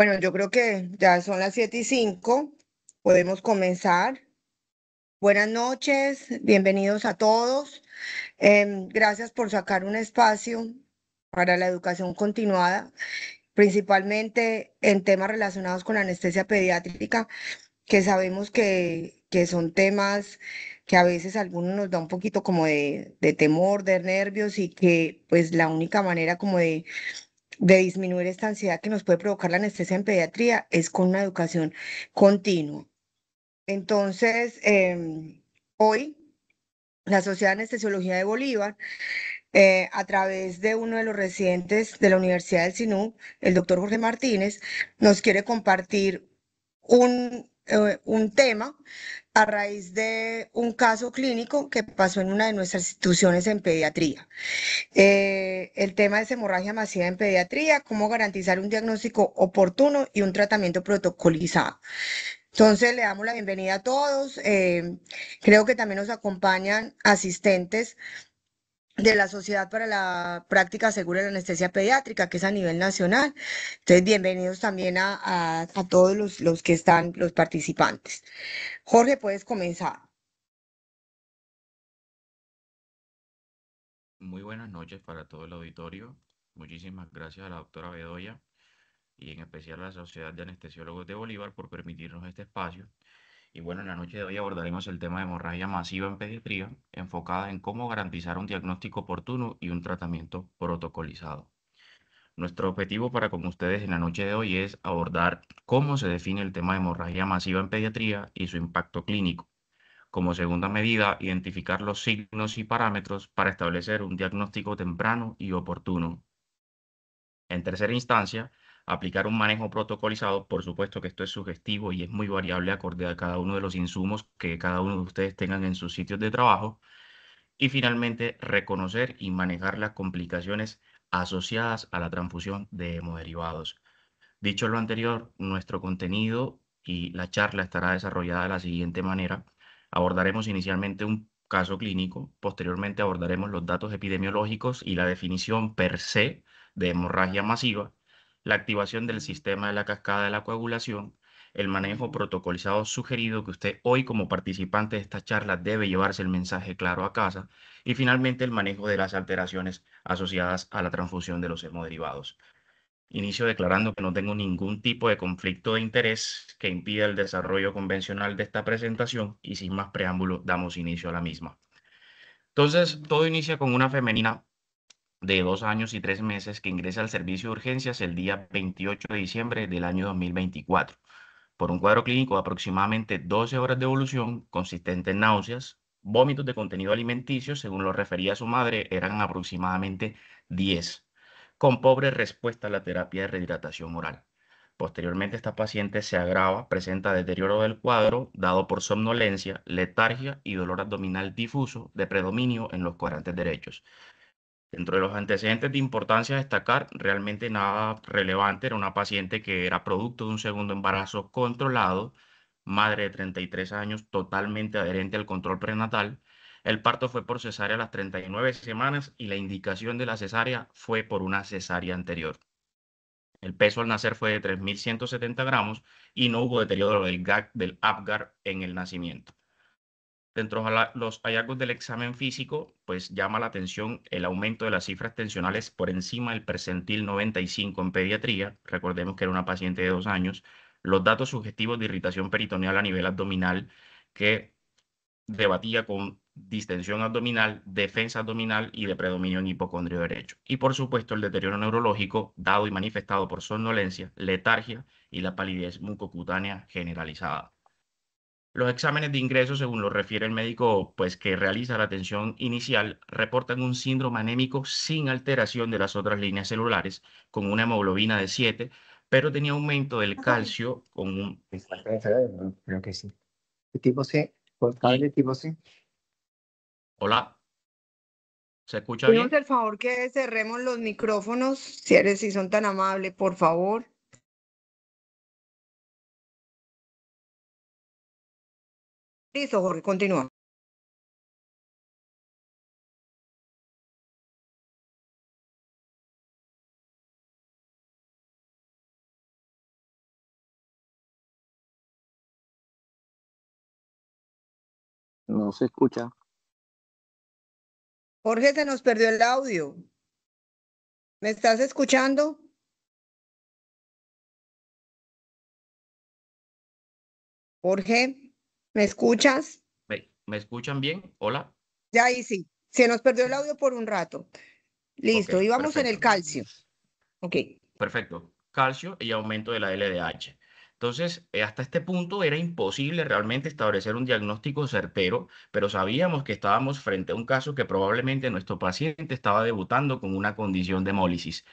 Bueno, yo creo que ya son las 7:05. Podemos comenzar. Buenas noches, bienvenidos a todos. Gracias por sacar un espacio para la educación continuada, principalmente en temas relacionados con la anestesia pediátrica, que sabemos que son temas que a veces a algunos nos da un poquito como de temor, de nervios y que pues la única manera como de disminuir esta ansiedad que nos puede provocar la anestesia en pediatría es con una educación continua. Entonces, hoy la Sociedad de Anestesiología de Bolívar, a través de uno de los residentes de la Universidad del SINU, el doctor Jorge Martínez, nos quiere compartir un tema a raíz de un caso clínico que pasó en una de nuestras instituciones en pediatría. El tema es hemorragia masiva en pediatría, cómo garantizar un diagnóstico oportuno y un tratamiento protocolizado. Entonces, le damos la bienvenida a todos. Creo que también nos acompañan asistentes de la Sociedad para la Práctica Segura de la Anestesia Pediátrica, que es a nivel nacional. Entonces, bienvenidos también a todos los que están, los participantes. Jorge, puedes comenzar. Muy buenas noches para todo el auditorio. Muchísimas gracias a la doctora Bedoya y en especial a la Sociedad de Anestesiólogos de Bolívar por permitirnos este espacio. Y bueno, en la noche de hoy abordaremos el tema de hemorragia masiva en pediatría, enfocada en cómo garantizar un diagnóstico oportuno y un tratamiento protocolizado. Nuestro objetivo para con ustedes en la noche de hoy es abordar cómo se define el tema de hemorragia masiva en pediatría y su impacto clínico. Como segunda medida, identificar los signos y parámetros para establecer un diagnóstico temprano y oportuno. En tercera instancia, aplicar un manejo protocolizado. Por supuesto que esto es sugestivo y es muy variable acorde a cada uno de los insumos que cada uno de ustedes tengan en sus sitios de trabajo. Y finalmente, reconocer y manejar las complicaciones asociadas a la transfusión de hemoderivados. Dicho lo anterior, nuestro contenido y la charla estará desarrollada de la siguiente manera. Abordaremos inicialmente un caso clínico, posteriormente abordaremos los datos epidemiológicos y la definición per se de hemorragia masiva, la activación del sistema de la cascada de la coagulación, el manejo protocolizado sugerido que usted hoy como participante de esta charla debe llevarse el mensaje claro a casa y finalmente el manejo de las alteraciones asociadas a la transfusión de los hemoderivados. Inicio declarando que no tengo ningún tipo de conflicto de interés que impida el desarrollo convencional de esta presentación y sin más preámbulo damos inicio a la misma. Entonces, todo inicia con una femenina de 2 años y 3 meses que ingresa al servicio de urgencias el día 28 de diciembre del año 2024 por un cuadro clínico de aproximadamente 12 horas de evolución consistente en náuseas, vómitos de contenido alimenticio, según lo refería su madre, eran aproximadamente 10 con pobre respuesta a la terapia de rehidratación oral. Posteriormente, esta paciente se agrava, presenta deterioro del cuadro dado por somnolencia, letargia y dolor abdominal difuso de predominio en los cuadrantes derechos. Dentro de los antecedentes de importancia a destacar, realmente nada relevante, era una paciente que era producto de un segundo embarazo controlado, madre de 33 años, totalmente adherente al control prenatal. El parto fue por cesárea a las 39 semanas y la indicación de la cesárea fue por una cesárea anterior. El peso al nacer fue de 3.170 gramos y no hubo deterioro del Apgar en el nacimiento. Dentro de los hallazgos del examen físico, pues llama la atención el aumento de las cifras tensionales por encima del percentil 95 en pediatría. Recordemos que era una paciente de 2 años. Los datos sugestivos de irritación peritoneal a nivel abdominal que debatía con distensión abdominal, defensa abdominal y de predominio en hipocondrio derecho. Y por supuesto el deterioro neurológico dado y manifestado por somnolencia, letargia y la palidez mucocutánea generalizada. Los exámenes de ingreso, según lo refiere el médico pues, que realiza la atención inicial, reportan un síndrome anémico sin alteración de las otras líneas celulares, con una hemoglobina de 7, pero tenía aumento del calcio con un... Falta de cerebro, creo que sí. De tipo C, por Y, cable tipo C. hola, ¿se escucha Pedimos bien? el favor que cerremos los micrófonos, si son tan amables, por favor. Listo, Jorge, continúa. No se escucha. Jorge, se nos perdió el audio. ¿Me estás escuchando? Jorge, ¿me escuchas? ¿Me escuchan bien? Hola. Ya ahí sí. Se nos perdió el audio por un rato. Ok, Listo, íbamos en el perfecto. calcio. Ok. Perfecto. Calcio y aumento de la LDH. Entonces, hasta este punto era imposible realmente establecer un diagnóstico certero, pero sabíamos que estábamos frente a un caso que probablemente nuestro paciente estaba debutando con una condición de hemólisis.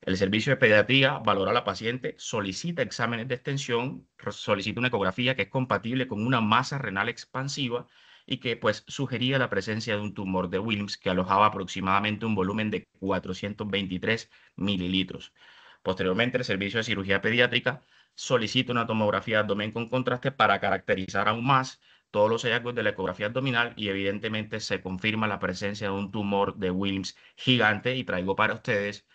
El servicio de pediatría valora a la paciente, solicita exámenes de extensión, solicita una ecografía que es compatible con una masa renal expansiva y que pues sugería la presencia de un tumor de Wilms que alojaba aproximadamente un volumen de 423 mililitros. Posteriormente, el servicio de cirugía pediátrica solicita una tomografía de abdomen con contraste para caracterizar aún más todos los hallazgos de la ecografía abdominal y evidentemente se confirma la presencia de un tumor de Wilms gigante y traigo para ustedes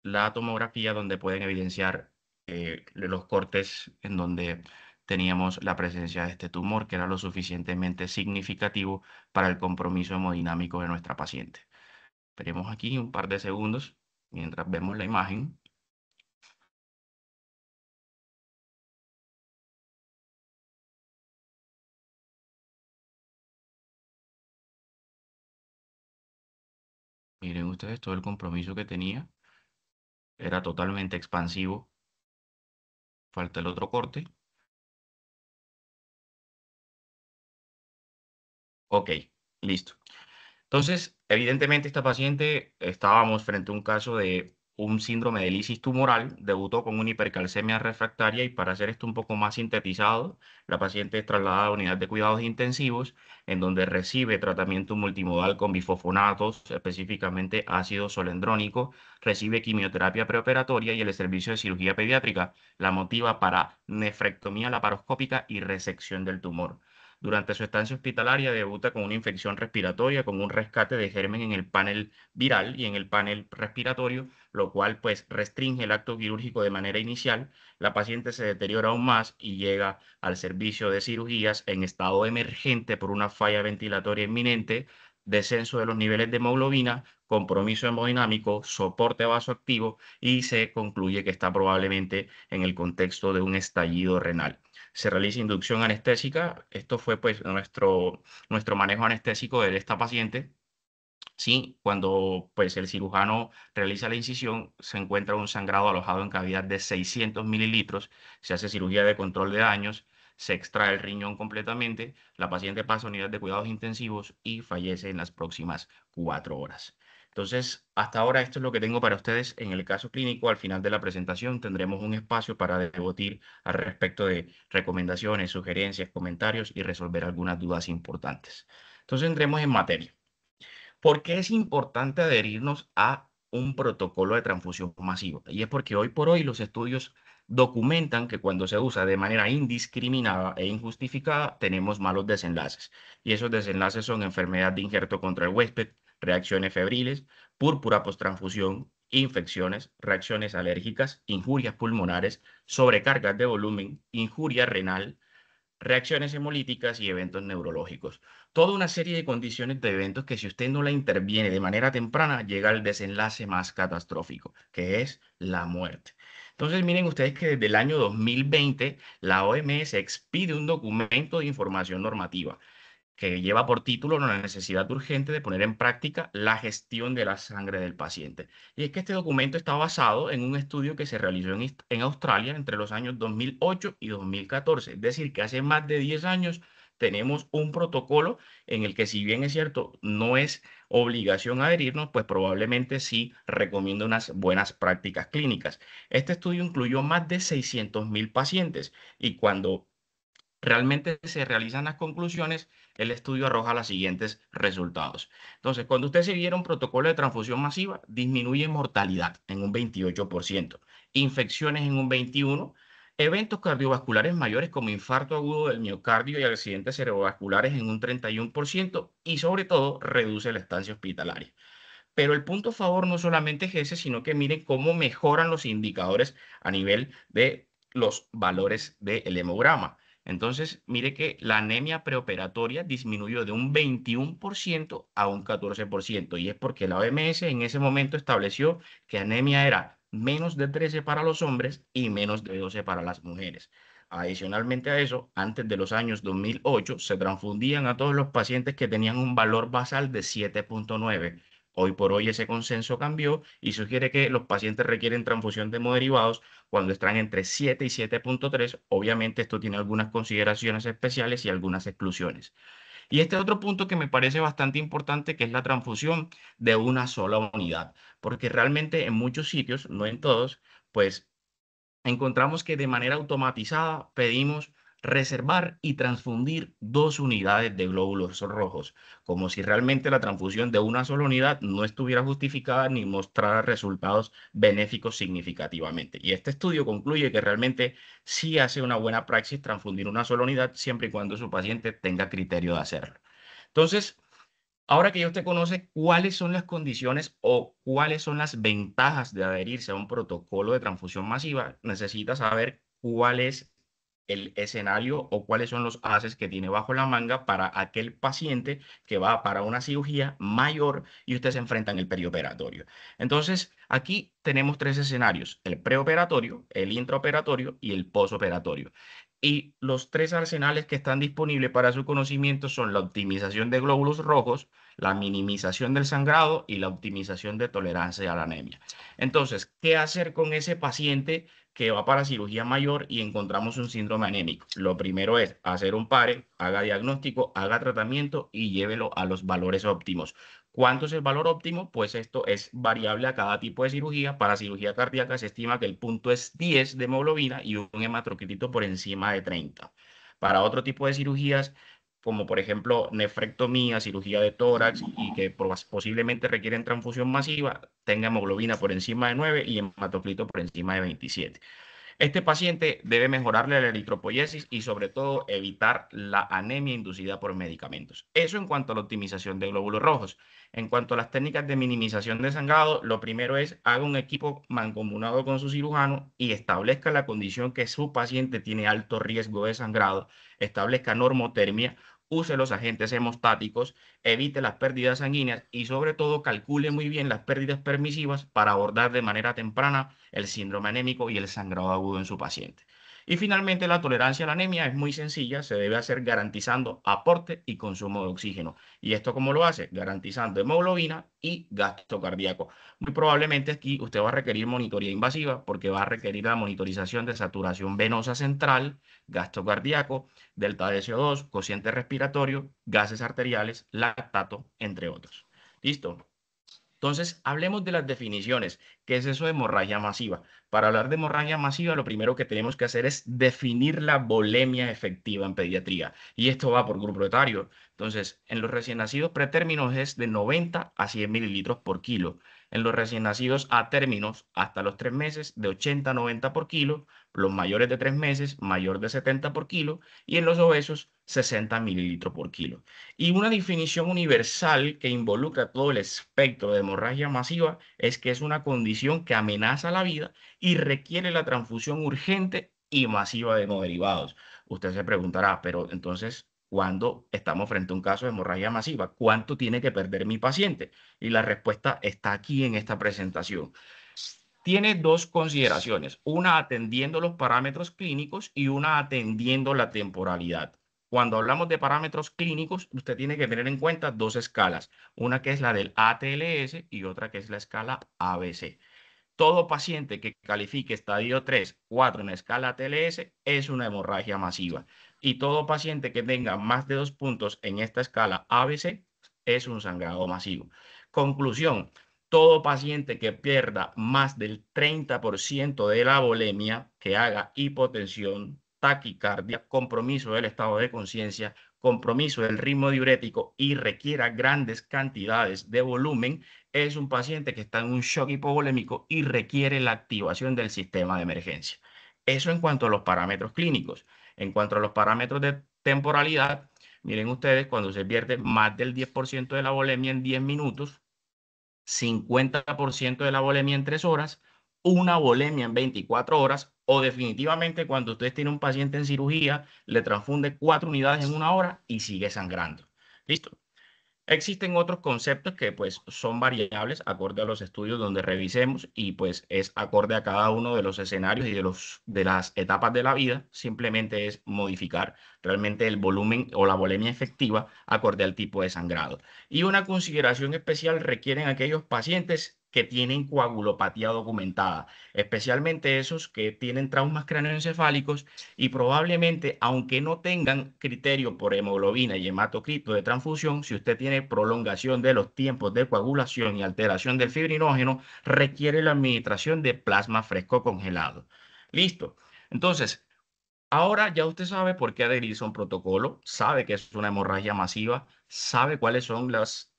la tomografía donde pueden evidenciar los cortes en donde teníamos la presencia de este tumor, que era lo suficientemente significativo para el compromiso hemodinámico de nuestra paciente. Esperemos aquí un par de segundos mientras vemos la imagen. Miren ustedes todo el compromiso que tenía. Era totalmente expansivo. Falta el otro corte. Ok, listo. Entonces, evidentemente, esta paciente estábamos frente a un caso de un síndrome de lisis tumoral, debutó con una hipercalcemia refractaria y para hacer esto un poco más sintetizado, la paciente es trasladada a unidad de cuidados intensivos en donde recibe tratamiento multimodal con bifosfonatos, específicamente ácido solendrónico, recibe quimioterapia preoperatoria y el servicio de cirugía pediátrica la motiva para nefrectomía laparoscópica y resección del tumor. Durante su estancia hospitalaria debuta con una infección respiratoria, con un rescate de germen en el panel viral y en el panel respiratorio, lo cual pues restringe el acto quirúrgico de manera inicial. La paciente se deteriora aún más y llega al servicio de cirugías en estado emergente por una falla ventilatoria inminente, descenso de los niveles de hemoglobina, compromiso hemodinámico, soporte vasoactivo y se concluye que está probablemente en el contexto de un estallido renal. Se realiza inducción anestésica. Esto fue pues nuestro manejo anestésico de esta paciente. Sí, cuando pues el cirujano realiza la incisión, se encuentra un sangrado alojado en cavidad de 600 mililitros, se hace cirugía de control de daños, se extrae el riñón completamente, la paciente pasa a unidad de cuidados intensivos y fallece en las próximas 4 horas. Entonces, hasta ahora esto es lo que tengo para ustedes en el caso clínico. Al final de la presentación tendremos un espacio para debatir al respecto de recomendaciones, sugerencias, comentarios y resolver algunas dudas importantes. Entonces, entremos en materia. ¿Por qué es importante adherirnos a un protocolo de transfusión masiva? Y es porque hoy por hoy los estudios documentan que cuando se usa de manera indiscriminada e injustificada, tenemos malos desenlaces. Y esos desenlaces son enfermedad de injerto contra el huésped, reacciones febriles, púrpura post-transfusión, infecciones, reacciones alérgicas, injurias pulmonares, sobrecargas de volumen, injuria renal, reacciones hemolíticas y eventos neurológicos. Toda una serie de condiciones de eventos que si usted no la interviene de manera temprana, llega al desenlace más catastrófico, que es la muerte. Entonces, miren ustedes que desde el año 2020 la OMS expide un documento de información normativa que lleva por título la necesidad urgente de poner en práctica la gestión de la sangre del paciente. Y es que este documento está basado en un estudio que se realizó en Australia entre los años 2008 y 2014. Es decir, que hace más de 10 años tenemos un protocolo en el que, si bien es cierto, no es obligación adherirnos, pues probablemente sí recomienda unas buenas prácticas clínicas. Este estudio incluyó más de 600.000 pacientes y cuando realmente se realizan las conclusiones, el estudio arroja los siguientes resultados. Entonces, cuando usted siguiera un protocolo de transfusión masiva, disminuye mortalidad en un 28%, infecciones en un 21%, eventos cardiovasculares mayores como infarto agudo del miocardio y accidentes cerebrovasculares en un 31% y sobre todo reduce la estancia hospitalaria. Pero el punto a favor no solamente es ese, sino que miren cómo mejoran los indicadores a nivel de los valores del hemograma. Entonces, mire que la anemia preoperatoria disminuyó de un 21% a un 14%, y es porque la OMS en ese momento estableció que anemia era menos de 13 para los hombres y menos de 12 para las mujeres. Adicionalmente a eso, antes de los años 2008, se transfundían a todos los pacientes que tenían un valor basal de 7,9. Hoy por hoy ese consenso cambió y sugiere que los pacientes requieren transfusión de hemoderivados cuando están entre 7 y 7,3. Obviamente esto tiene algunas consideraciones especiales y algunas exclusiones. Y este otro punto que me parece bastante importante, que es la transfusión de una sola unidad, porque realmente en muchos sitios, no en todos, pues encontramos que de manera automatizada pedimos reservar y transfundir 2 unidades de glóbulos rojos, como si realmente la transfusión de una sola unidad no estuviera justificada ni mostrara resultados benéficos significativamente. Y este estudio concluye que realmente sí hace una buena praxis transfundir una sola unidad siempre y cuando su paciente tenga criterio de hacerlo. Entonces, ahora que ya usted conoce cuáles son las condiciones o cuáles son las ventajas de adherirse a un protocolo de transfusión masiva, necesita saber cuál es el escenario o cuáles son los haces que tiene bajo la manga para aquel paciente que va para una cirugía mayor y usted se enfrenta en el perioperatorio. Entonces, aquí tenemos 3 escenarios: el preoperatorio, el intraoperatorio y el posoperatorio. Y los 3 arsenales que están disponibles para su conocimiento son la optimización de glóbulos rojos, la minimización del sangrado y la optimización de tolerancia a la anemia. Entonces, ¿qué hacer con ese paciente que va para cirugía mayor y encontramos un síndrome anémico? Lo primero es hacer un PARE, haga diagnóstico, haga tratamiento y llévelo a los valores óptimos. ¿Cuánto es el valor óptimo? Pues esto es variable a cada tipo de cirugía. Para cirugía cardíaca se estima que el punto es 10 de hemoglobina y un hematocrito por encima de 30. Para otro tipo de cirugías, como por ejemplo nefrectomía, cirugía de tórax y que posiblemente requieren transfusión masiva, tenga hemoglobina por encima de 9 y hematocrito por encima de 27. Este paciente debe mejorarle la eritropoyesis y sobre todo evitar la anemia inducida por medicamentos. Eso en cuanto a la optimización de glóbulos rojos. En cuanto a las técnicas de minimización de sangrado, lo primero es haga un equipo mancomunado con su cirujano y establezca la condición que su paciente tiene alto riesgo de sangrado, establezca normotermia, use los agentes hemostáticos, evite las pérdidas sanguíneas y sobre todo calcule muy bien las pérdidas permisivas para abordar de manera temprana el síndrome anémico y el sangrado agudo en su paciente. Y finalmente, la tolerancia a la anemia es muy sencilla, se debe hacer garantizando aporte y consumo de oxígeno. ¿Y esto cómo lo hace? Garantizando hemoglobina y gasto cardíaco. Muy probablemente aquí usted va a requerir monitoría invasiva porque va a requerir la monitorización de saturación venosa central, gasto cardíaco, delta de CO2, cociente respiratorio, gases arteriales, lactato, entre otros. ¿Listo? Entonces, hablemos de las definiciones. ¿Qué es eso de hemorragia masiva? Para hablar de hemorragia masiva, lo primero que tenemos que hacer es definir la volemia efectiva en pediatría. Y esto va por grupo etario. Entonces, en los recién nacidos pretérminos es de 90 a 100 mililitros por kilo. En los recién nacidos a términos, hasta los 3 meses, de 80 a 90 por kilo. Los mayores de 3 meses, mayor de 70 por kilo. Y en los obesos, 60 mililitros por kilo. Y una definición universal que involucra todo el espectro de hemorragia masiva es que es una condición que amenaza la vida y requiere la transfusión urgente y masiva de hemoderivados. Usted se preguntará, pero entonces, ¿cuándo estamos frente a un caso de hemorragia masiva? ¿Cuánto tiene que perder mi paciente? Y la respuesta está aquí en esta presentación. Tiene 2 consideraciones, una atendiendo los parámetros clínicos y una atendiendo la temporalidad. Cuando hablamos de parámetros clínicos, usted tiene que tener en cuenta 2 escalas, una que es la del ATLS y otra que es la escala ABC. Todo paciente que califique estadio 3, 4 en la escala ATLS es una hemorragia masiva. Y todo paciente que tenga más de 2 puntos en esta escala ABC es un sangrado masivo. Conclusión: todo paciente que pierda más del 30% de la volemia, que haga hipotensión, taquicardia, compromiso del estado de conciencia, compromiso del ritmo diurético y requiera grandes cantidades de volumen, es un paciente que está en un shock hipovolémico y requiere la activación del sistema de emergencia. Eso en cuanto a los parámetros clínicos. En cuanto a los parámetros de temporalidad, miren ustedes, cuando se pierde más del 10% de la volemia en 10 minutos, 50% de la volemia en 3 horas, una volemia en 24 horas o definitivamente cuando usted tiene un paciente en cirugía, le transfunde 4 unidades en 1 hora y sigue sangrando. ¿Listo? Existen otros conceptos que pues son variables acorde a los estudios donde revisemos y pues es acorde a cada uno de los escenarios y de las etapas de la vida. Simplemente es modificar realmente el volumen o la volemia efectiva acorde al tipo de sangrado. Y una consideración especial requieren aquellos pacientes que tienen coagulopatía documentada, especialmente esos que tienen traumas craneoencefálicos y probablemente, aunque no tengan criterio por hemoglobina y hematocrito de transfusión, si usted tiene prolongación de los tiempos de coagulación y alteración del fibrinógeno, requiere la administración de plasma fresco congelado. Listo. Entonces, ahora ya usted sabe por qué adherirse a un protocolo, sabe que es una hemorragia masiva, sabe cuáles son las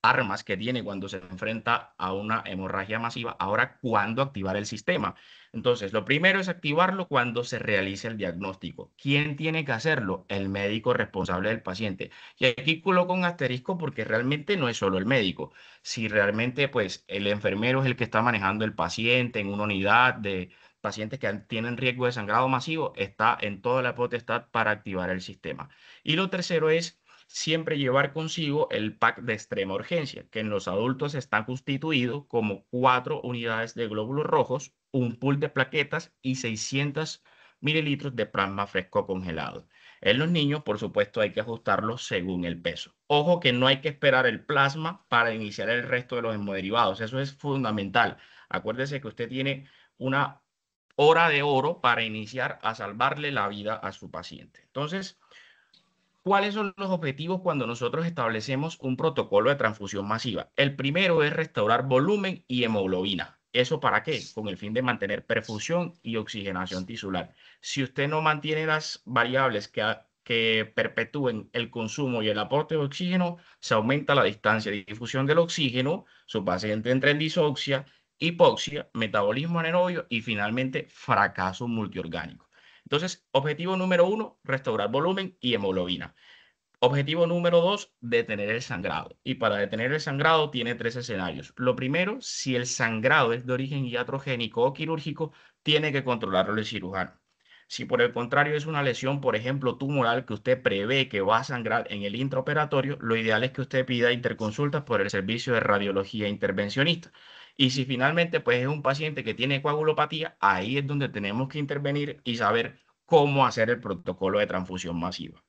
armas que tiene cuando se enfrenta a una hemorragia masiva. Ahora, ¿cuándo activar el sistema? Entonces, lo primero es activarlo cuando se realice el diagnóstico. ¿Quién tiene que hacerlo? El médico responsable del paciente. Y aquí coloco un asterisco porque realmente no es solo el médico. Si realmente, pues, el enfermero es el que está manejando el paciente en una unidad de pacientes que tienen riesgo de sangrado masivo, está en toda la potestad para activar el sistema. Y lo tercero es siempre llevar consigo el pack de extrema urgencia, que en los adultos está constituido como 4 unidades de glóbulos rojos, un pool de plaquetas y 600 mililitros de plasma fresco congelado. En los niños, por supuesto, hay que ajustarlo según el peso. Ojo que no hay que esperar el plasma para iniciar el resto de los hemoderivados. Eso es fundamental. Acuérdese que usted tiene una hora de oro para iniciar a salvarle la vida a su paciente. Entonces, ¿cuáles son los objetivos cuando nosotros establecemos un protocolo de transfusión masiva? El primero es restaurar volumen y hemoglobina. ¿Eso para qué? Con el fin de mantener perfusión y oxigenación tisular. Si usted no mantiene las variables que perpetúen el consumo y el aporte de oxígeno, se aumenta la distancia de difusión del oxígeno, su paciente entra en disoxia, hipoxia, metabolismo anaerobio y finalmente fracaso multiorgánico. Entonces, objetivo número 1, restaurar volumen y hemoglobina. Objetivo número 2, detener el sangrado. Y para detener el sangrado tiene 3 escenarios. Lo primero, si el sangrado es de origen iatrogénico o quirúrgico, tiene que controlarlo el cirujano. Si por el contrario es una lesión, por ejemplo, tumoral, que usted prevé que va a sangrar en el intraoperatorio, lo ideal es que usted pida interconsultas por el servicio de radiología intervencionista. Y si finalmente pues, es un paciente que tiene coagulopatía, ahí es donde tenemos que intervenir y saber cómo hacer el protocolo de transfusión masiva.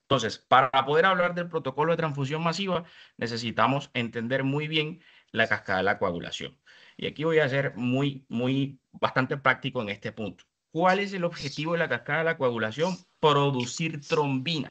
Entonces, para poder hablar del protocolo de transfusión masiva, necesitamos entender muy bien la cascada de la coagulación. Y aquí voy a ser bastante práctico en este punto. ¿Cuál es el objetivo de la cascada de la coagulación? Producir trombina.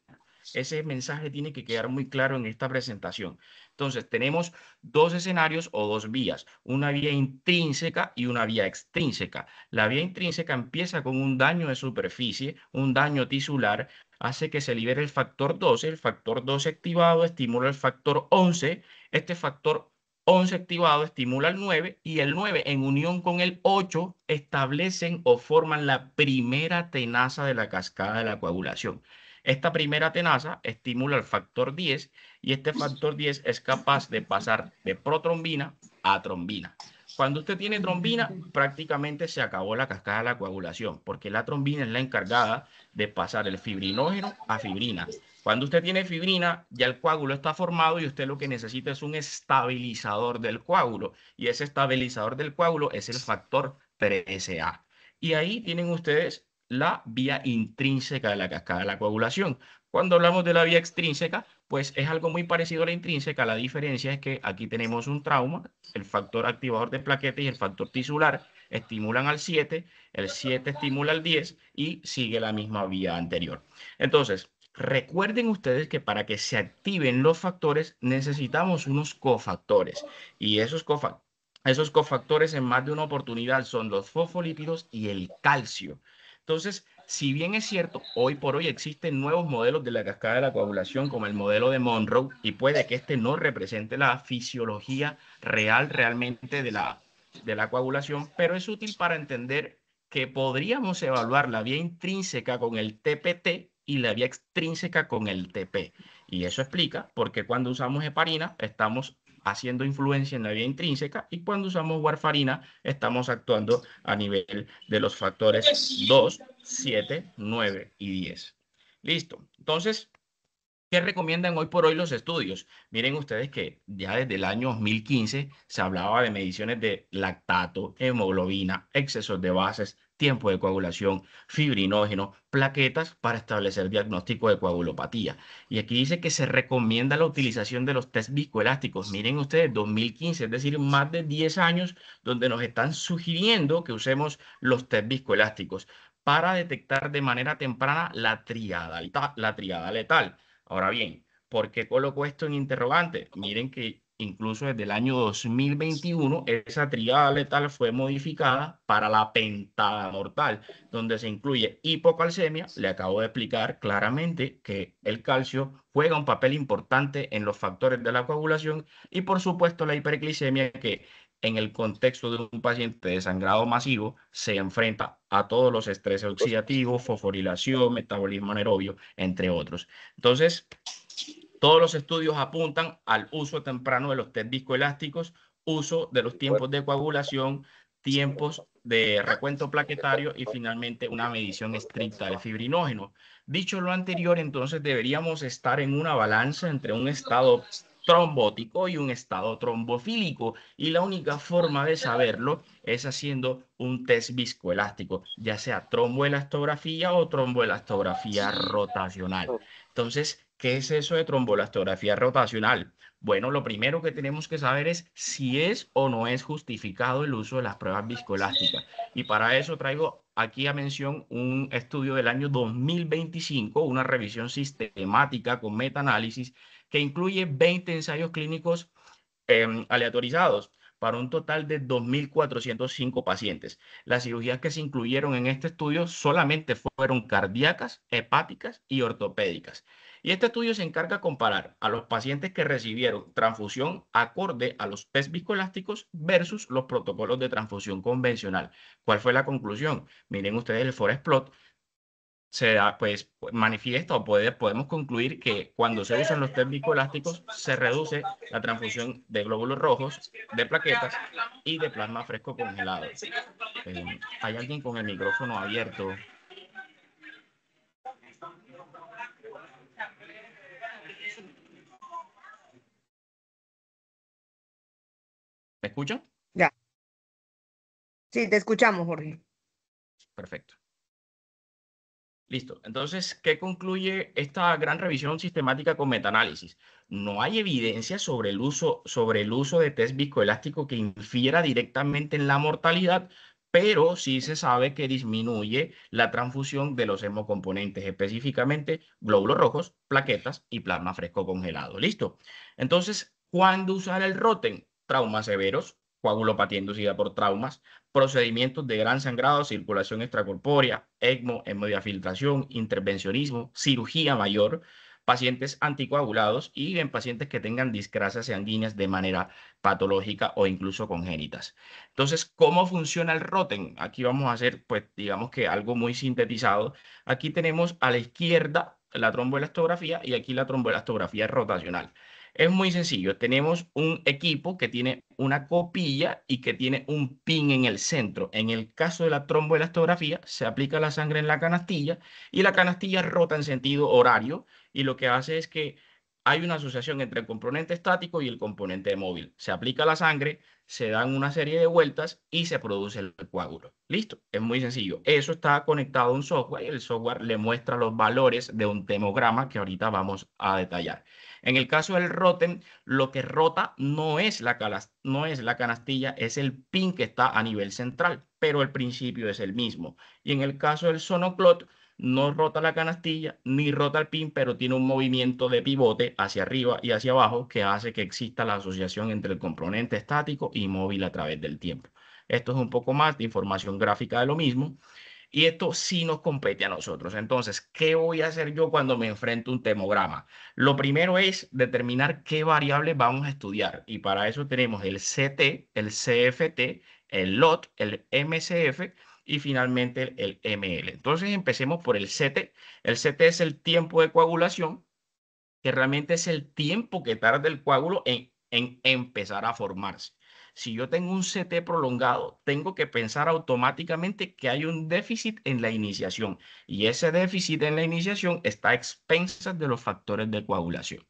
Ese mensaje tiene que quedar muy claro en esta presentación. Entonces, tenemos 2 escenarios o 2 vías, una vía intrínseca y una vía extrínseca. La vía intrínseca empieza con un daño de superficie, un daño tisular, hace que se libere el factor 12. El factor 12 activado estimula el factor 11. Este factor 11 activado estimula el 9 y el 9 en unión con el 8 establecen o forman la primera tenaza de la cascada de la coagulación. Esta primera tenaza estimula el factor 10 y este factor 10 es capaz de pasar de protrombina a trombina. Cuando usted tiene trombina, prácticamente se acabó la cascada de la coagulación, porque la trombina es la encargada de pasar el fibrinógeno a fibrina. Cuando usted tiene fibrina, ya el coágulo está formado y usted lo que necesita es un estabilizador del coágulo. Y ese estabilizador del coágulo es el factor 3A. Y ahí tienen ustedes la vía intrínseca de la cascada de la coagulación. Cuando hablamos de la vía extrínseca, pues es algo muy parecido a la intrínseca. La diferencia es que aquí tenemos un trauma, el factor activador de plaquetas y el factor tisular estimulan al 7, el 7 estimula al 10 y sigue la misma vía anterior. Entonces, recuerden ustedes que para que se activen los factores necesitamos unos cofactores y esos cofactores en más de una oportunidad son los fosfolípidos y el calcio. Entonces, si bien es cierto, hoy por hoy existen nuevos modelos de la cascada de la coagulación, como el modelo de Monroe, y puede que este no represente la fisiología real realmente de la coagulación, pero es útil para entender que podríamos evaluar la vía intrínseca con el TPT y la vía extrínseca con el TP. Y eso explica por qué cuando usamos heparina estamos haciendo influencia en la vía intrínseca, y cuando usamos warfarina estamos actuando a nivel de los factores 2, 7, 9 y 10. Listo. Entonces, ¿qué recomiendan hoy por hoy los estudios? Miren ustedes que ya desde el año 2015 se hablaba de mediciones de lactato, hemoglobina, excesos de bases, tiempo de coagulación, fibrinógeno, plaquetas para establecer diagnóstico de coagulopatía. Y aquí dice que se recomienda la utilización de los test viscoelásticos. Miren ustedes, 2015, es decir, más de 10 años donde nos están sugiriendo que usemos los test viscoelásticos para detectar de manera temprana la triada letal. Ahora bien, ¿por qué coloco esto en interrogante? Miren que incluso desde el año 2021 esa tríada letal fue modificada para la pentada mortal, donde se incluye hipocalcemia. Le acabo de explicar claramente que el calcio juega un papel importante en los factores de la coagulación, y por supuesto la hiperglicemia, que en el contexto de un paciente de sangrado masivo se enfrenta a todos los estreses oxidativos, fosforilación, metabolismo anaerobio, entre otros. Entonces, todos los estudios apuntan al uso temprano de los test viscoelásticos, uso de los tiempos de coagulación, tiempos de recuento plaquetario y finalmente una medición estricta del fibrinógeno. Dicho lo anterior, entonces deberíamos estar en una balanza entre un estado trombótico y un estado trombofílico, y la única forma de saberlo es haciendo un test viscoelástico, ya sea tromboelastografía o tromboelastografía rotacional. Entonces, ¿qué es eso de tromboelastografía rotacional? Bueno, lo primero que tenemos que saber es si es o no es justificado el uso de las pruebas viscoelásticas. Y para eso traigo aquí a mención un estudio del año 2025, una revisión sistemática con metaanálisis que incluye 20 ensayos clínicos aleatorizados para un total de 2.405 pacientes. Las cirugías que se incluyeron en este estudio solamente fueron cardíacas, hepáticas y ortopédicas. Y este estudio se encarga de comparar a los pacientes que recibieron transfusión acorde a los test viscoelásticos versus los protocolos de transfusión convencional. ¿Cuál fue la conclusión? Miren ustedes el forest plot. Se da, pues, manifiesta o podemos concluir que cuando se usan los test viscoelásticos se reduce la transfusión de glóbulos rojos, de plaquetas y de plasma fresco congelado. ¿Hay alguien con el micrófono abierto? ¿Me escuchan? Ya. Sí, te escuchamos, Jorge. Perfecto. Listo. Entonces, ¿qué concluye esta gran revisión sistemática con metaanálisis? No hay evidencia sobre el uso de test viscoelástico que infiera directamente en la mortalidad, pero sí se sabe que disminuye la transfusión de los hemocomponentes, específicamente glóbulos rojos, plaquetas y plasma fresco congelado. ¿Listo? Entonces, ¿cuándo usar el Rotem? Traumas severos, coagulopatía inducida por traumas, procedimientos de gran sangrado, circulación extracorpórea, ECMO, hemodiafiltración, intervencionismo, cirugía mayor, pacientes anticoagulados y en pacientes que tengan discrasias sanguíneas de manera patológica o incluso congénitas. Entonces, ¿cómo funciona el Rotem? Aquí vamos a hacer, pues, digamos que algo muy sintetizado. Aquí tenemos a la izquierda la tromboelastografía y aquí la tromboelastografía rotacional. Es muy sencillo. Tenemos un equipo que tiene una copilla y que tiene un pin en el centro. En el caso de la tromboelastografía, se aplica la sangre en la canastilla y la canastilla rota en sentido horario, y lo que hace es que hay una asociación entre el componente estático y el componente móvil. Se aplica la sangre, se dan una serie de vueltas y se produce el coágulo. Listo, es muy sencillo. Eso está conectado a un software y el software le muestra los valores de un temograma que ahorita vamos a detallar. En el caso del Rotem, lo que rota no es la canastilla, es el pin que está a nivel central, pero el principio es el mismo. Y en el caso del Sonoclot, no rota la canastilla ni rota el pin, pero tiene un movimiento de pivote hacia arriba y hacia abajo que hace que exista la asociación entre el componente estático y móvil a través del tiempo. Esto es un poco más de información gráfica de lo mismo. Y esto sí nos compete a nosotros. Entonces, ¿qué voy a hacer yo cuando me enfrento a un temograma? Lo primero es determinar qué variables vamos a estudiar. Y para eso tenemos el CT, el CFT, el LOT, el MCF y finalmente el ML. Entonces, empecemos por el CT. El CT es el tiempo de coagulación, que realmente es el tiempo que tarda el coágulo en en empezar a formarse. Si yo tengo un CT prolongado, tengo que pensar automáticamente que hay un déficit en la iniciación y ese déficit en la iniciación está a expensas de los factores de coagulación.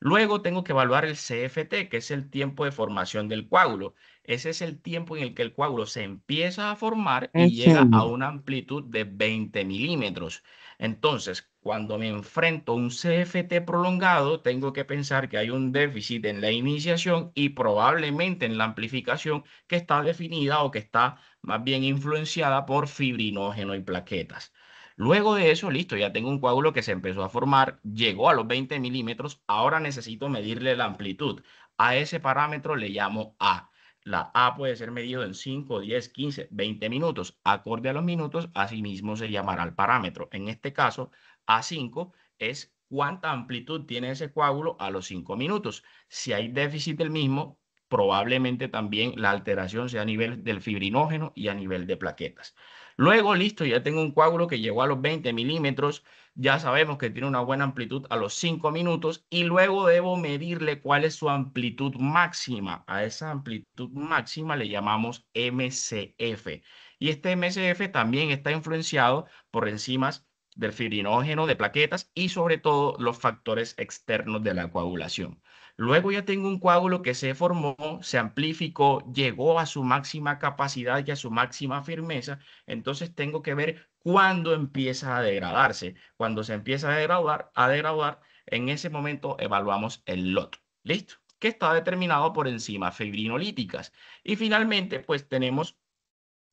Luego tengo que evaluar el CFT, que es el tiempo de formación del coágulo. Ese es el tiempo en el que el coágulo se empieza a formar y llega a Ujú. una amplitud de 20 milímetros. Entonces, cuando me enfrento a un CFT prolongado, tengo que pensar que hay un déficit en la iniciación y probablemente en la amplificación que está definida o que está más bien influenciada por fibrinógeno y plaquetas. Luego de eso, listo, ya tengo un coágulo que se empezó a formar, llegó a los 20 milímetros, ahora necesito medirle la amplitud. A ese parámetro le llamo A. La A puede ser medido en 5, 10, 15, 20 minutos. Acorde a los minutos, asimismo se llamará el parámetro. En este caso, A5 es cuánta amplitud tiene ese coágulo a los 5 minutos. Si hay déficit del mismo, probablemente también la alteración sea a nivel del fibrinógeno y a nivel de plaquetas. Luego, listo, ya tengo un coágulo que llegó a los 20 milímetros, ya sabemos que tiene una buena amplitud a los 5 minutos y luego debo medirle cuál es su amplitud máxima. A esa amplitud máxima le llamamos MCF. Y este MCF también está influenciado por enzimas del fibrinógeno, de plaquetas y sobre todo los factores externos de la coagulación. Luego ya tengo un coágulo que se formó, se amplificó, llegó a su máxima capacidad y a su máxima firmeza, entonces tengo que ver cuándo empieza a degradarse. Cuando se empieza a degradar, en ese momento evaluamos el LOT. ¿Listo? Que está determinado por enzimas fibrinolíticas. Y finalmente, pues tenemos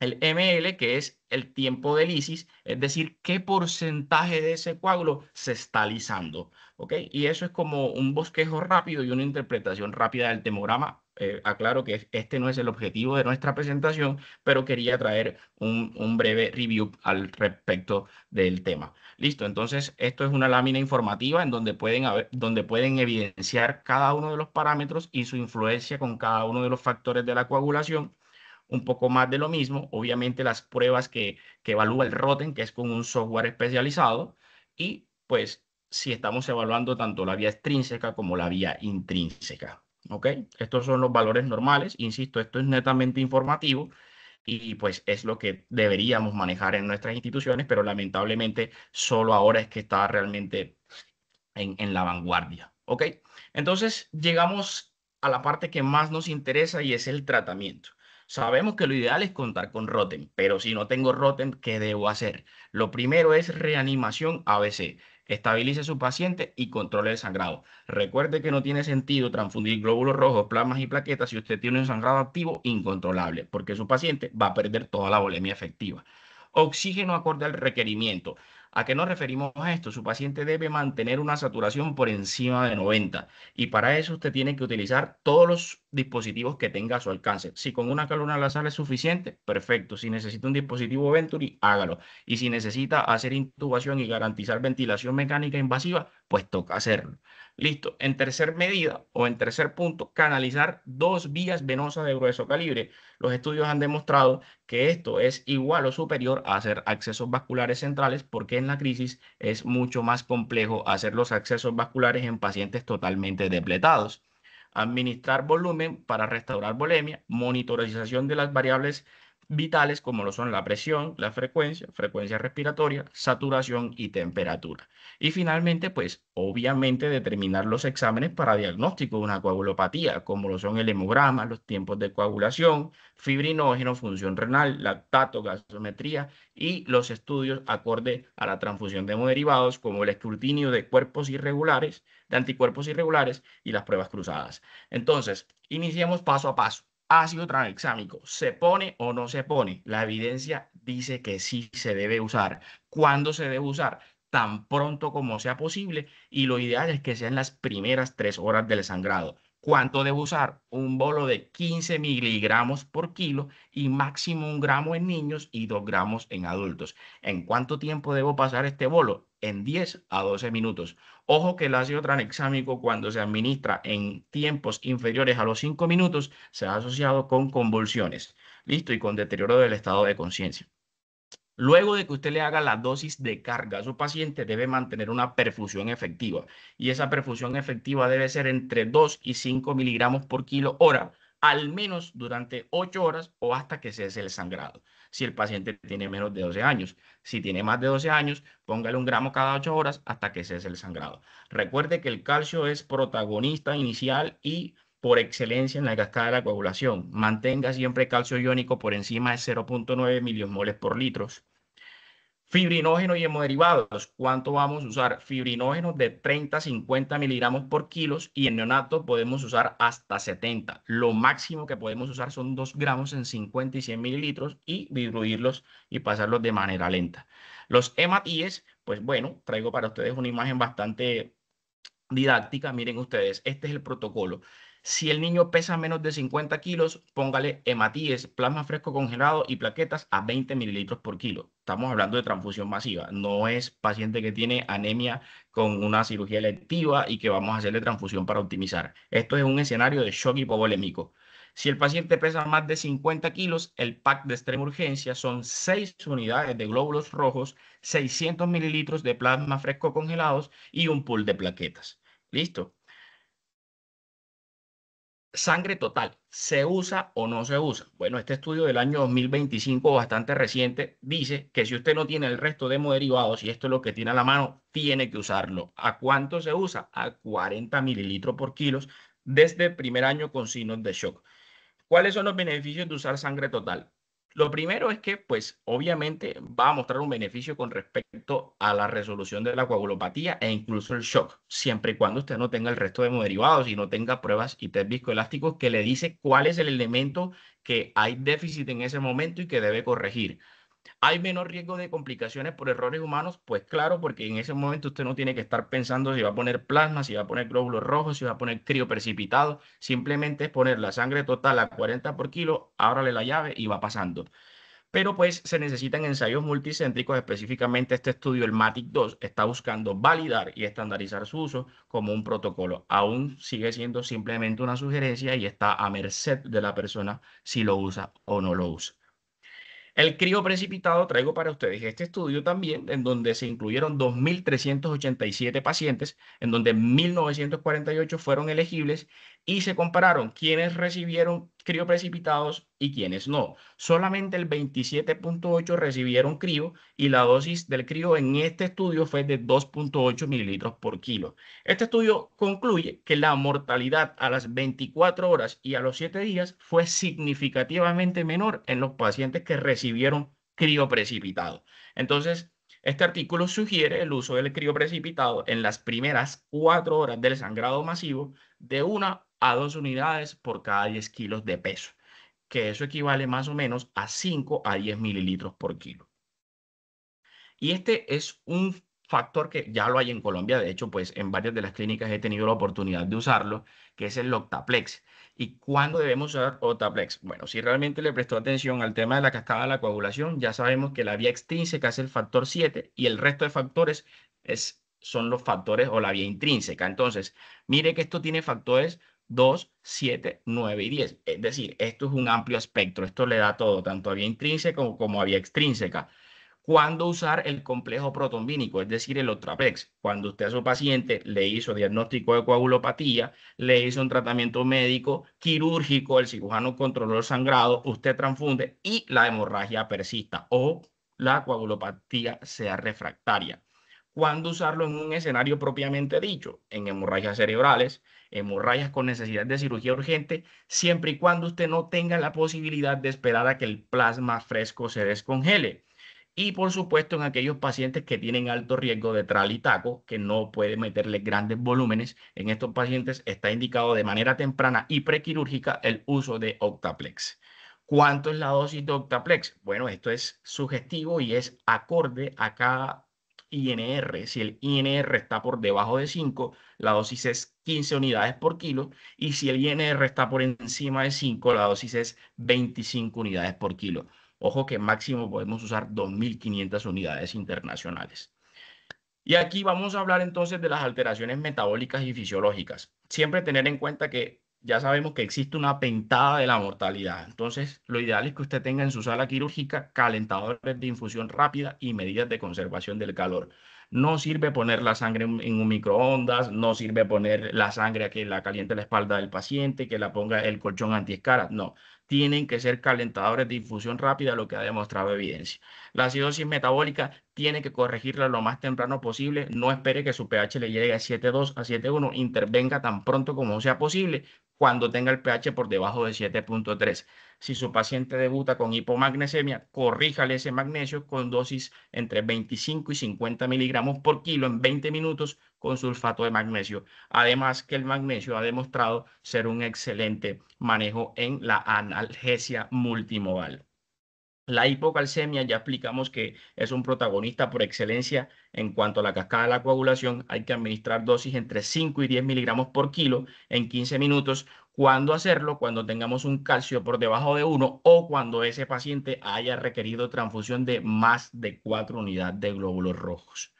el ML, que es el tiempo de lisis, es decir, qué porcentaje de ese coágulo se está lisando. ¿Ok? Y eso es como un bosquejo rápido y una interpretación rápida del temograma. Aclaro que este no es el objetivo de nuestra presentación, pero quería traer un breve review al respecto del tema. Listo, entonces esto es una lámina informativa en donde pueden evidenciar cada uno de los parámetros y su influencia con cada uno de los factores de la coagulación. Un poco más de lo mismo, obviamente las pruebas que evalúa el Rotem, que es con un software especializado, y pues si estamos evaluando tanto la vía extrínseca como la vía intrínseca. ¿Ok? Estos son los valores normales, insisto, esto es netamente informativo y pues es lo que deberíamos manejar en nuestras instituciones, pero lamentablemente solo ahora es que está realmente en la vanguardia. ¿Ok? Entonces llegamos a la parte que más nos interesa y es el tratamiento. Sabemos que lo ideal es contar con Rotem, pero si no tengo Rotem, ¿qué debo hacer? Lo primero es reanimación ABC. Estabilice a su paciente y controle el sangrado. Recuerde que no tiene sentido transfundir glóbulos rojos, plasmas y plaquetas si usted tiene un sangrado activo incontrolable, porque su paciente va a perder toda la volemia efectiva. Oxígeno acorde al requerimiento. ¿A qué nos referimos a esto? Su paciente debe mantener una saturación por encima de 90 y para eso usted tiene que utilizar todos los dispositivos que tenga a su alcance. Si con una columna nasal es suficiente, perfecto. Si necesita un dispositivo Venturi, hágalo. Y si necesita hacer intubación y garantizar ventilación mecánica invasiva, pues toca hacerlo. Listo. En tercer medida o en tercer punto, canalizar dos vías venosas de grueso calibre. Los estudios han demostrado que esto es igual o superior a hacer accesos vasculares centrales porque en la crisis es mucho más complejo hacer los accesos vasculares en pacientes totalmente depletados. Administrar volumen para restaurar volemia, monitorización de las variables vitales como lo son la presión, la frecuencia respiratoria, saturación y temperatura. Y finalmente, pues obviamente determinar los exámenes para diagnóstico de una coagulopatía, como lo son el hemograma, los tiempos de coagulación, fibrinógeno, función renal, lactato, gasometría y los estudios acorde a la transfusión de hemoderivados, como el escrutinio de cuerpos irregulares, de anticuerpos irregulares y las pruebas cruzadas. Entonces, iniciemos paso a paso. Ácido tranexámico, ¿se pone o no se pone? La evidencia dice que sí se debe usar. ¿Cuándo se debe usar? Tan pronto como sea posible y lo ideal es que sean las primeras 3 horas del sangrado. ¿Cuánto debo usar? Un bolo de 15 miligramos por kilo y máximo 1 gramo en niños y 2 gramos en adultos. ¿En cuánto tiempo debo pasar este bolo? En 10 a 12 minutos. Ojo que el ácido tranexámico cuando se administra en tiempos inferiores a los 5 minutos se ha asociado con convulsiones. Listo, y con deterioro del estado de conciencia. Luego de que usted le haga la dosis de carga a su paciente, debe mantener una perfusión efectiva. Y esa perfusión efectiva debe ser entre 2 y 5 miligramos por kilo hora, al menos durante 8 horas o hasta que cese el sangrado. Si el paciente tiene menos de 12 años. Si tiene más de 12 años, póngale 1 gramo cada 8 horas hasta que cese el sangrado. Recuerde que el calcio es protagonista inicial y por excelencia en la cascada de la coagulación. Mantenga siempre calcio iónico por encima de 0,9 milimoles por litro. Fibrinógeno y hemoderivados. ¿Cuánto vamos a usar? Fibrinógenos de 30 a 50 miligramos por kilos y en neonato podemos usar hasta 70. Lo máximo que podemos usar son 2 gramos en 50 y 100 mililitros y diluirlos y pasarlos de manera lenta. Los hematíes, pues bueno, traigo para ustedes una imagen bastante didáctica. Miren ustedes, este es el protocolo. Si el niño pesa menos de 50 kilos, póngale hematíes, plasma fresco congelado y plaquetas a 20 mililitros por kilo. Estamos hablando de transfusión masiva. No es paciente que tiene anemia con una cirugía electiva y que vamos a hacerle transfusión para optimizar. Esto es un escenario de shock hipovolémico. Si el paciente pesa más de 50 kilos, el pack de extrema urgencia son 6 unidades de glóbulos rojos, 600 mililitros de plasma fresco congelados y un pool de plaquetas. ¿Listo? Sangre total, ¿se usa o no se usa? Bueno, este estudio del año 2025, bastante reciente, dice que si usted no tiene el resto de hemoderivados y esto es lo que tiene a la mano, tiene que usarlo. ¿A cuánto se usa? A 40 mililitros por kilos desde el primer año con signos de shock. ¿Cuáles son los beneficios de usar sangre total? Lo primero es que, pues, obviamente va a mostrar un beneficio con respecto a la resolución de la coagulopatía e incluso el shock, siempre y cuando usted no tenga el resto de hemoderivados y no tenga pruebas y test viscoelásticos que le dice cuál es el elemento que hay déficit en ese momento y que debe corregir. ¿Hay menor riesgo de complicaciones por errores humanos? Pues claro, porque en ese momento usted no tiene que estar pensando si va a poner plasma, si va a poner glóbulos rojos, si va a poner crioprecipitado. Simplemente es poner la sangre total a 40 por kilo, ábrale la llave y va pasando. Pero pues se necesitan ensayos multicéntricos, específicamente este estudio, el MATIC-2, está buscando validar y estandarizar su uso como un protocolo. Aún sigue siendo simplemente una sugerencia y está a merced de la persona si lo usa o no lo usa. El crío precipitado traigo para ustedes este estudio también, en donde se incluyeron 2.387 pacientes, en donde 1.948 fueron elegibles y se compararon quiénes recibieron crío precipitados y quiénes no. Solamente el 27.8 recibieron crío y la dosis del crío en este estudio fue de 2.8 mililitros por kilo. Este estudio concluye que la mortalidad a las 24 horas y a los 7 días fue significativamente menor en los pacientes que recibieron crioprecipitado. Entonces, este artículo sugiere el uso del crioprecipitado en las primeras 4 horas del sangrado masivo de 1 a 2 unidades por cada 10 kilos de peso, que eso equivale más o menos a 5 a 10 mililitros por kilo. Y este es un factor que ya lo hay en Colombia. De hecho, pues en varias de las clínicas he tenido la oportunidad de usarlo, que es el Octaplex. ¿Y cuándo debemos usar Octaplex? Bueno, si realmente le prestó atención al tema de la cascada de la coagulación, ya sabemos que la vía extrínseca es el factor 7 y el resto de factores son los factores o la vía intrínseca. Entonces, mire que esto tiene factores 2, 7, 9 y 10. Es decir, esto es un amplio espectro. Esto le da todo, tanto a vía intrínseca como a vía extrínseca. ¿Cuándo usar el complejo protombínico, es decir, el Otraplex? Cuando usted a su paciente le hizo diagnóstico de coagulopatía, le hizo un tratamiento médico quirúrgico, el cirujano controló el sangrado, usted transfunde y la hemorragia persista o la coagulopatía sea refractaria. ¿Cuándo usarlo en un escenario propiamente dicho? En hemorragias cerebrales, hemorragias con necesidad de cirugía urgente, siempre y cuando usted no tenga la posibilidad de esperar a que el plasma fresco se descongele. Y por supuesto en aquellos pacientes que tienen alto riesgo de tralitaco, que no puede meterle grandes volúmenes, en estos pacientes está indicado de manera temprana y prequirúrgica el uso de Octaplex. ¿Cuánto es la dosis de Octaplex? Bueno, esto es sugestivo y es acorde a cada INR. Si el INR está por debajo de 5, la dosis es 15 unidades por kilo. Y si el INR está por encima de 5, la dosis es 25 unidades por kilo. Ojo que máximo podemos usar 2.500 unidades internacionales. Y aquí vamos a hablar entonces de las alteraciones metabólicas y fisiológicas. Siempre tener en cuenta que ya sabemos que existe una pentada de la mortalidad. Entonces, lo ideal es que usted tenga en su sala quirúrgica calentadores de infusión rápida y medidas de conservación del calor. No sirve poner la sangre en un microondas, no sirve poner la sangre a que la caliente la espalda del paciente, que la ponga el colchón antiescaras. No, tienen que ser calentadores de infusión rápida, lo que ha demostrado evidencia. La acidosis metabólica tiene que corregirla lo más temprano posible. No espere que su pH le llegue a 7,2, a 7,1. Intervenga tan pronto como sea posible cuando tenga el pH por debajo de 7,3. Si su paciente debuta con hipomagnesemia, corríjale ese magnesio con dosis entre 25 y 50 miligramos por kilo en 20 minutos con sulfato de magnesio. Además que el magnesio ha demostrado ser un excelente manejo en la analgesia multimodal. La hipocalcemia ya explicamos que es un protagonista por excelencia en cuanto a la cascada de la coagulación. Hay que administrar dosis entre 5 y 10 miligramos por kilo en 15 minutos. ¿Cuándo hacerlo? Cuando tengamos un calcio por debajo de 1 o cuando ese paciente haya requerido transfusión de más de 4 unidades de glóbulos rojos.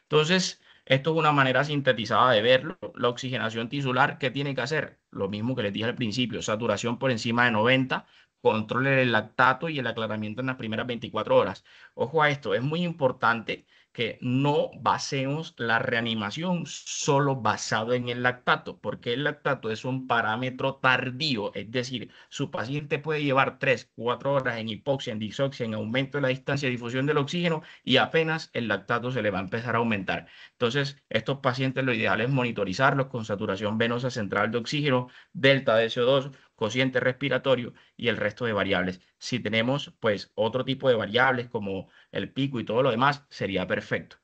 Entonces, esto es una manera sintetizada de verlo. La oxigenación tisular, ¿qué tiene que hacer? Lo mismo que les dije al principio, saturación por encima de 90, controle el lactato y el aclaramiento en las primeras 24 horas. Ojo a esto, es muy importante que no basemos la reanimación solo basado en el lactato, porque el lactato es un parámetro tardío, es decir, su paciente puede llevar 3, 4 horas en hipoxia, en disoxia, en aumento de la distancia de difusión del oxígeno y apenas el lactato se le va a empezar a aumentar. Entonces, estos pacientes lo ideal es monitorizarlos con saturación venosa central de oxígeno, delta de CO2, cociente respiratorio y el resto de variables. Si tenemos pues otro tipo de variables como el pico y todo lo demás, sería perfecto.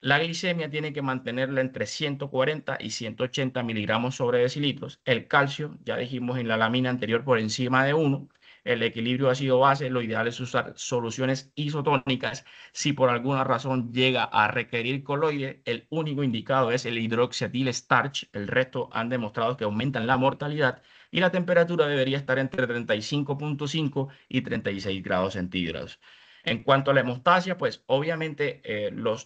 La glicemia tiene que mantenerla entre 140 y 180 miligramos sobre decilitros. El calcio, ya dijimos en la lámina anterior, por encima de 1. El equilibrio ácido-base, lo ideal es usar soluciones isotónicas. Si por alguna razón llega a requerir coloide, el único indicado es el hidroxietil starch. El resto han demostrado que aumentan la mortalidad y la temperatura debería estar entre 35,5 y 36 grados centígrados. En cuanto a la hemostasia, pues obviamente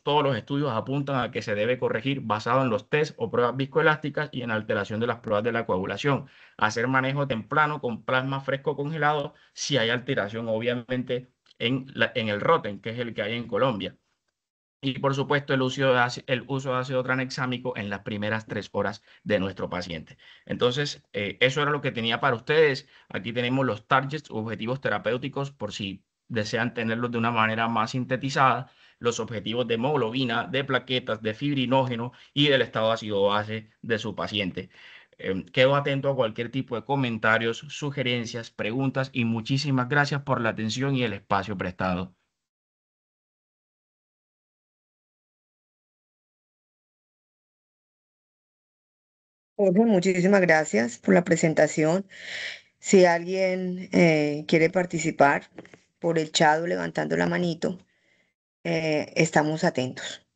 todos los estudios apuntan a que se debe corregir basado en los test o pruebas viscoelásticas y en alteración de las pruebas de la coagulación. Hacer manejo temprano con plasma fresco congelado si hay alteración, obviamente, en el ROTEN, que es el que hay en Colombia. Y por supuesto, el uso de ácido tranexámico en las primeras 3 horas de nuestro paciente. Entonces, eso era lo que tenía para ustedes. Aquí tenemos los targets, objetivos terapéuticos, por si desean tenerlos de una manera más sintetizada. Los objetivos de hemoglobina, de plaquetas, de fibrinógeno y del estado ácido base de su paciente. Quedo atento a cualquier tipo de comentarios, sugerencias, preguntas y muchísimas gracias por la atención y el espacio prestado. Jorge, muchísimas gracias por la presentación. Si alguien quiere participar por el chat o levantando la manito, estamos atentos.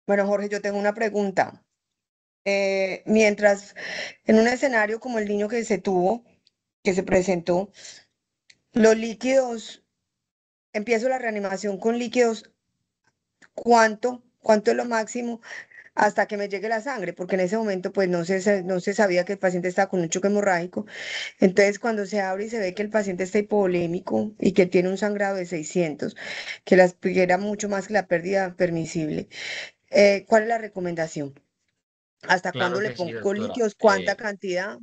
Bueno, Jorge, yo tengo una pregunta. Mientras en un escenario como el niño que se tuvo, que se presentó, los líquidos, empiezo la reanimación con líquidos, ¿cuánto es lo máximo hasta que me llegue la sangre? Porque en ese momento pues no se sabía que el paciente estaba con un choque hemorrágico. Entonces cuando se abre y se ve que el paciente está hipovolémico y que tiene un sangrado de 600, que era mucho más que la pérdida permisible, ¿cuál es la recomendación? ¿Hasta cuándo Claro le que sí, pongo doctora. líquidos? ¿Cuánta cantidad?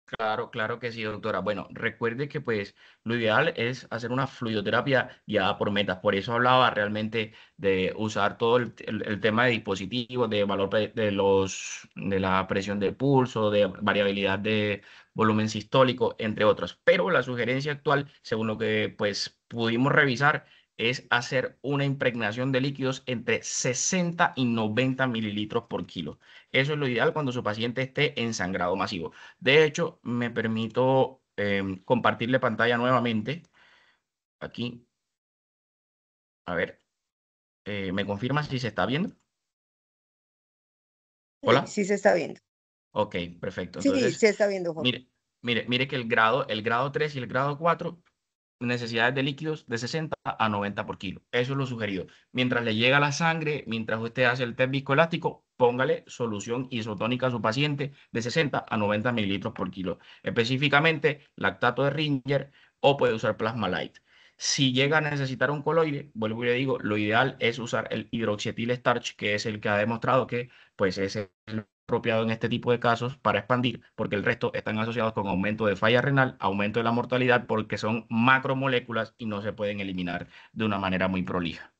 Claro, claro que sí, doctora. Bueno, recuerde que pues lo ideal es hacer una fluidoterapia guiada por metas. Por eso hablaba realmente de usar todo el tema de dispositivos, de valor de la presión de pulso, de variabilidad de volumen sistólico, entre otros. Pero la sugerencia actual, según lo que pues pudimos revisar, es hacer una impregnación de líquidos entre 60 y 90 mililitros por kilo. Eso es lo ideal cuando su paciente esté en sangrado masivo. De hecho, me permito compartirle pantalla nuevamente. Aquí, a ver, ¿me confirma si se está viendo? Sí, Hola. sí se está viendo. Ok, perfecto. Sí, Entonces, se está viendo, Jorge. mire que el grado 3 y el grado 4 necesidades de líquidos de 60 a 90 por kilo. Eso es lo sugerido. Mientras le llega la sangre, mientras usted hace el test viscoelástico, póngale solución isotónica a su paciente de 60 a 90 mililitros por kilo. Específicamente, lactato de Ringer o puede usar Plasma Light. Si llega a necesitar un coloide, vuelvo y le digo, lo ideal es usar el hidroxietil starch, que es el que ha demostrado que pues, es el apropiado en este tipo de casos para expandir, porque el resto están asociados con aumento de falla renal, aumento de la mortalidad, porque son macromoléculas y no se pueden eliminar de una manera muy prolija.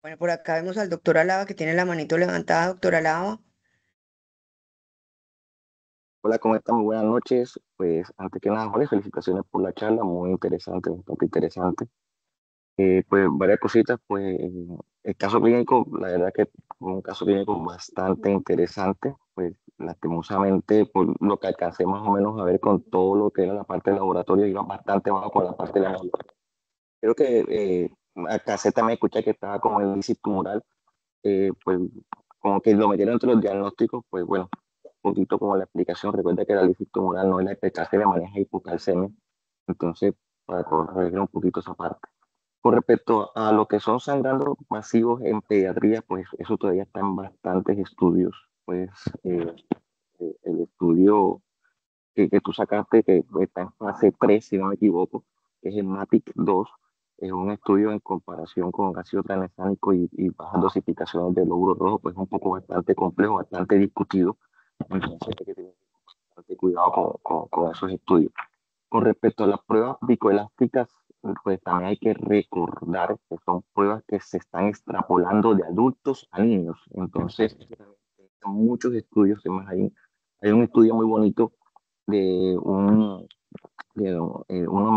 Bueno, por acá vemos al doctor Alaba que tiene la manito levantada. Doctor Alaba, Hola, ¿cómo están? Muy buenas noches. Pues antes que nada, Jorge, felicitaciones por la charla, muy interesante, bastante interesante. Pues varias cositas, pues el caso clínico, la verdad que fue un caso clínico bastante interesante, pues lastimosamente por lo que alcancé más o menos a ver con todo lo que era la parte del laboratorio, iba bastante bajo con la parte de la... Creo que alcancé también a escuchar que estaba como el índice tumoral, pues como que lo metieron entre los diagnósticos, pues bueno, un poquito como la explicación, recuerda que la lisis tumoral no es la que se le maneja hipocalcemia, entonces para corregir un poquito esa parte. Con respecto a lo que son sangrando masivos en pediatría, pues eso todavía está en bastantes estudios, pues eh, el estudio que tú sacaste, que está en fase 3 si no me equivoco, que es el MATIC-2, es un estudio en comparación con ácido tranexámico y bajas dosificaciones de lóbulo rojo, pues es un poco bastante complejo, bastante discutido, entonces hay que tener bastante cuidado con esos estudios. Con respecto a las pruebas viscoelásticas, pues también hay que recordar que son pruebas que se están extrapolando de adultos a niños. Entonces, muchos estudios, además hay un estudio muy bonito de, unos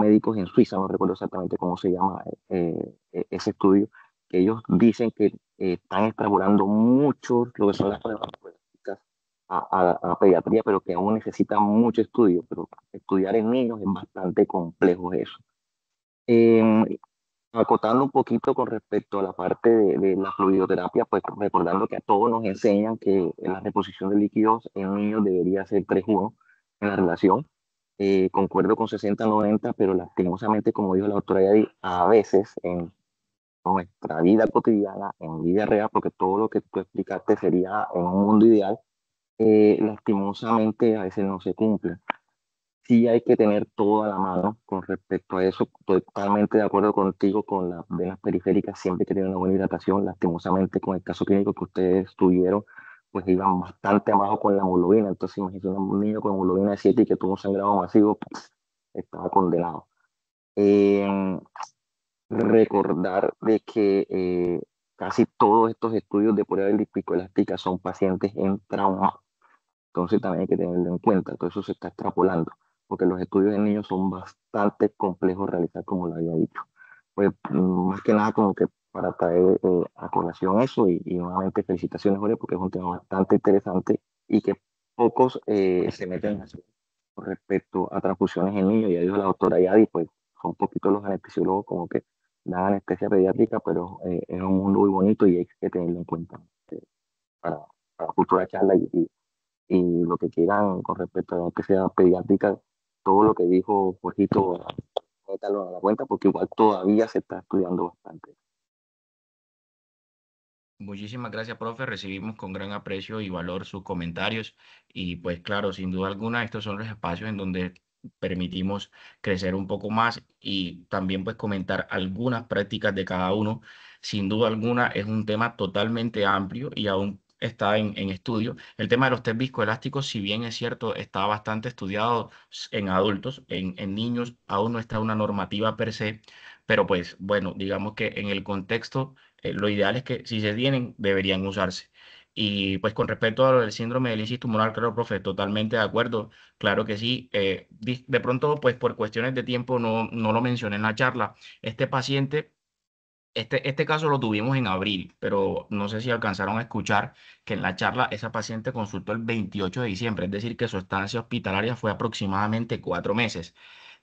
médicos en Suiza, no recuerdo exactamente cómo se llama ese estudio, que ellos dicen que están extrapolando mucho lo que son las pruebas prácticas a pediatría, pero que aún necesitan mucho estudio, pero estudiar en niños es bastante complejo eso. Eh, Acotando un poquito con respecto a la parte de la fluidoterapia, pues recordando que a todos nos enseñan que la reposición de líquidos en niños debería ser 3:1 en la relación. Concuerdo con 60-90, pero lastimosamente, como dijo la doctora Yadi, a veces en nuestra vida cotidiana, en vida real, porque todo lo que tú explicaste sería en un mundo ideal, lastimosamente a veces no se cumple. Sí hay que tener todo a la mano con respecto a eso. Totalmente de acuerdo contigo con las venas periféricas, siempre hay que tener una buena hidratación. Lastimosamente, con el caso clínico que ustedes tuvieron, pues iban bastante abajo con la hemoglobina. Entonces, imagínate un niño con hemoglobina de 7 y que tuvo un sangrado masivo, pues, estaba condenado. Eh, Recordar de que casi todos estos estudios de prueba de viscoelástica son pacientes en trauma, entonces también hay que tenerlo en cuenta. Todo eso se está extrapolando, porque los estudios en niños son bastante complejos de realizar, como lo había dicho. Pues más que nada como que para traer a colación eso y nuevamente felicitaciones, Jorge, porque es un tema bastante interesante y que pocos se meten a hacer con respecto a transfusiones en niños. Ya dijo la doctora Yadi, pues son poquitos los anestesiólogos como que dan anestesia pediátrica, pero es un mundo muy bonito y hay que tenerlo en cuenta para, para futura charla y lo que quieran con respecto a lo que sea pediátrica, todo lo que dijo Jorgito, métalo a la cuenta porque igual todavía se está estudiando bastante. Muchísimas gracias, profe. Recibimos con gran aprecio y valor sus comentarios. Y pues claro, sin duda alguna, estos son los espacios en donde permitimos crecer un poco más y también pues comentar algunas prácticas de cada uno. Sin duda alguna, es un tema totalmente amplio y aún está en estudio. El tema de los test viscoelásticos, si bien es cierto, está bastante estudiado en adultos, en niños aún no está una normativa per se, pero pues bueno, digamos que en el contexto lo ideal es que si se tienen, deberían usarse. Y pues con respecto a lo del síndrome de lisis tumoral, claro, profe, totalmente de acuerdo, claro que sí. De pronto, pues por cuestiones de tiempo no lo mencioné en la charla. Este paciente, este caso lo tuvimos en abril, pero no sé si alcanzaron a escuchar que en la charla esa paciente consultó el 28 de diciembre, es decir, que su estancia hospitalaria fue aproximadamente 4 meses.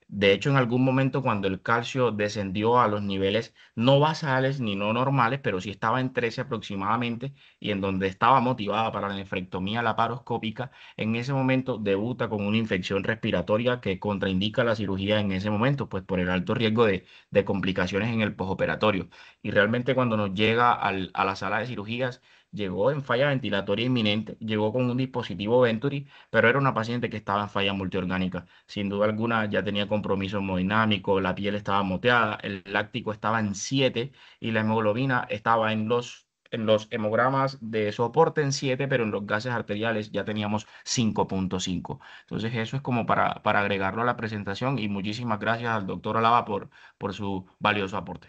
De hecho, en algún momento cuando el calcio descendió a los niveles no basales ni no normales, pero sí estaba en 13 aproximadamente, y en donde estaba motivada para la nefrectomía laparoscópica, en ese momento debuta con una infección respiratoria que contraindica la cirugía en ese momento, pues por el alto riesgo de complicaciones en el posoperatorio. Y realmente cuando nos llega a la sala de cirugías, llegó en falla ventilatoria inminente, llegó con un dispositivo Venturi, pero era una paciente que estaba en falla multiorgánica. Sin duda alguna ya tenía compromiso hemodinámico, la piel estaba moteada, el láctico estaba en 7 y la hemoglobina estaba en los hemogramas de soporte en 7, pero en los gases arteriales ya teníamos 5.5. Entonces eso es como para agregarlo a la presentación, y muchísimas gracias al doctor Alaba por su valioso aporte.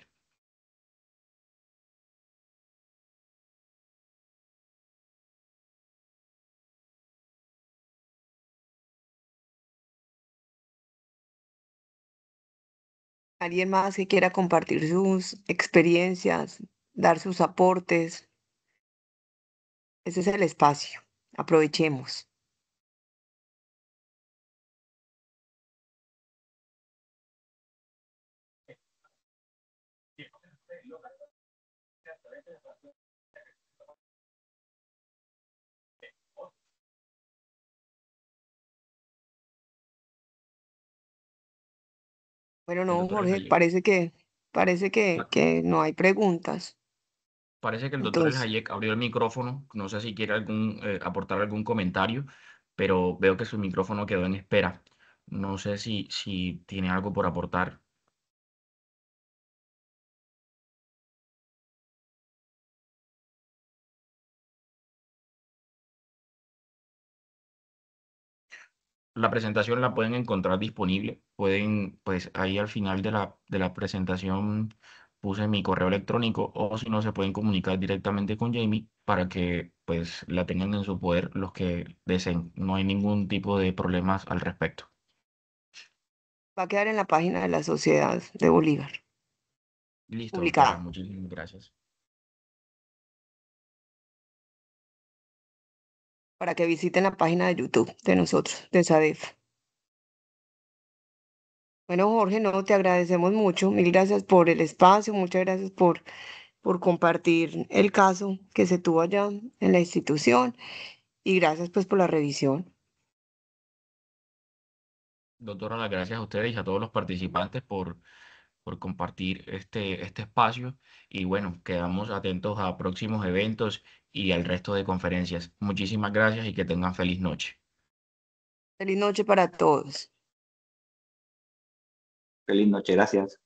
¿Alguien más que quiera compartir sus experiencias, dar sus aportes? Ese es el espacio. Aprovechemos. Bueno, El no, doctor Jorge, El parece que no hay preguntas. Parece que el doctor El Entonces, Hayek abrió el micrófono. No sé si quiere aportar algún comentario, pero veo que su micrófono quedó en espera. No sé si tiene algo por aportar. La presentación la pueden encontrar disponible. Pueden, pues ahí al final de la presentación puse mi correo electrónico, o si no, se pueden comunicar directamente con Jamie para que pues la tengan en su poder los que deseen. No hay ningún tipo de problemas al respecto. va a quedar en la página de la Sociedad de Bolívar, Listo, doctora. publicada, Muchísimas gracias. para que visiten la página de YouTube de nosotros, de SADEF. Bueno, Jorge, no, te agradecemos mucho. Mil gracias por el espacio, muchas gracias por compartir el caso que se tuvo allá en la institución y gracias pues por la revisión. Doctora, las gracias a ustedes y a todos los participantes por compartir este espacio. Y bueno, quedamos atentos a próximos eventos y al resto de conferencias. Muchísimas gracias y que tengan feliz noche. Feliz noche para todos. Feliz noche, gracias.